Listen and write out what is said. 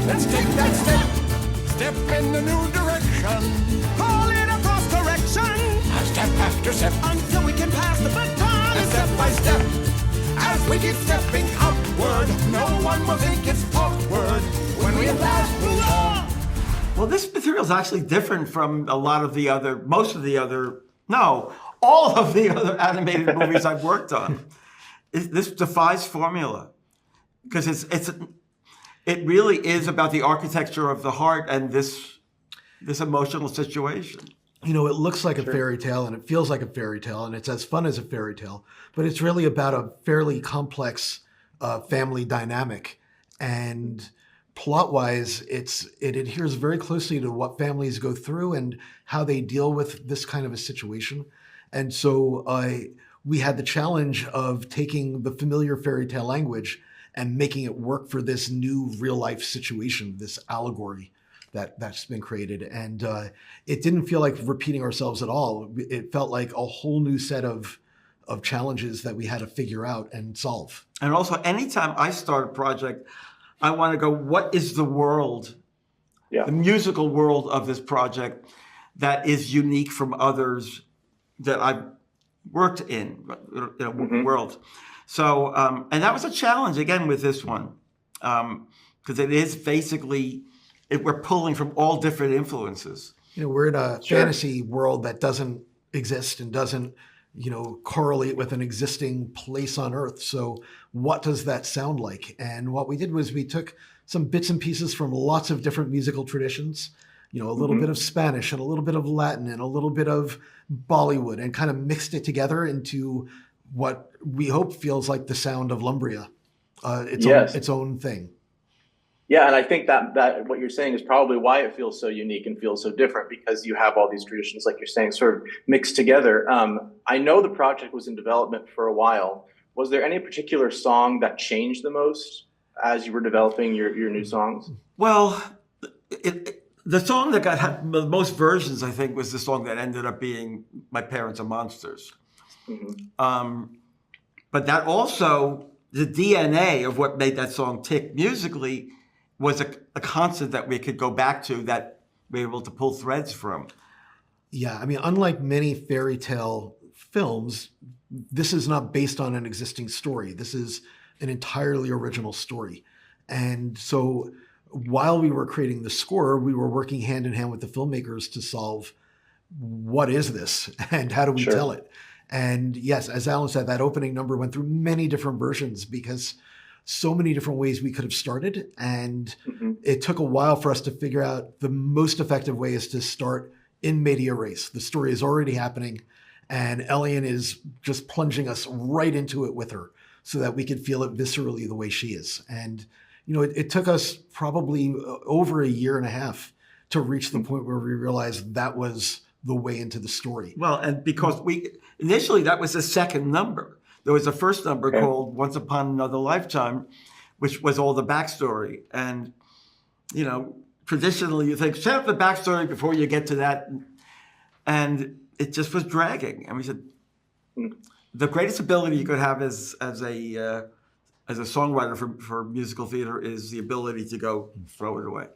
Let's take that step in the new direction. Call it a course correction. Step after step until we can pass the baton. And step by step, as we keep stepping upward, no one will think it's awkward when we at last move on. Well, this material is actually different from all of the other animated movies I've worked on. This defies formula because it really is about the architecture of the heart and this emotional situation. You know, it looks like a fairy tale and it feels like a fairy tale and it's as fun as a fairy tale, but it's really about a fairly complex family dynamic. And plot-wise, it adheres very closely to what families go through and how they deal with this kind of a situation. And so we had the challenge of taking the familiar fairy tale language and making it work for this new real-life situation, this allegory that's been created. And it didn't feel like repeating ourselves at all. It felt like a whole new set of challenges that we had to figure out and solve. And also, anytime I start a project, I want to go, what is the world, the musical world of this project that is unique from others that I've worked in, world. So, and that was a challenge, again, with this one, because it is basically, we're pulling from all different influences. You know, we're in a fantasy world that doesn't exist and doesn't, correlate with an existing place on Earth. So what does that sound like? And what we did was we took some bits and pieces from lots of different musical traditions, a little bit of Spanish and a little bit of Latin and a little bit of Bollywood, and kind of mixed it together into what we hope feels like the sound of Lumbria, its own thing. Yeah, and I think that what you're saying is probably why it feels so unique and feels so different, because you have all these traditions, like you're saying, sort of mixed together. I know the project was in development for a while. Was there any particular song that changed the most as you were developing your new songs? Well, the song that had the most versions, I think, was the song that ended up being My Parents Are Monsters. But that also, the DNA of what made that song tick musically was a constant that we could go back to, that we were able to pull threads from. Yeah, I mean, unlike many fairy tale films, this is not based on an existing story. This is an entirely original story. And so while we were creating the score, we were working hand in hand with the filmmakers to solve, what is this and how do we tell it? And yes, as Alan said, that opening number went through many different versions because so many different ways we could have started. And it took a while for us to figure out the most effective way is to start in media res. The story is already happening and Elian is just plunging us right into it with her so that we could feel it viscerally the way she is. And, it took us probably over a year and a half to reach the point where we realized that was the way into the story. Well, and because initially that was the second number. There was a first number called Once Upon Another Lifetime, which was all the backstory. And, traditionally you think, set up the backstory before you get to that. And it just was dragging. And we said, the greatest ability you could have as a songwriter for musical theater is the ability to go, throw it away.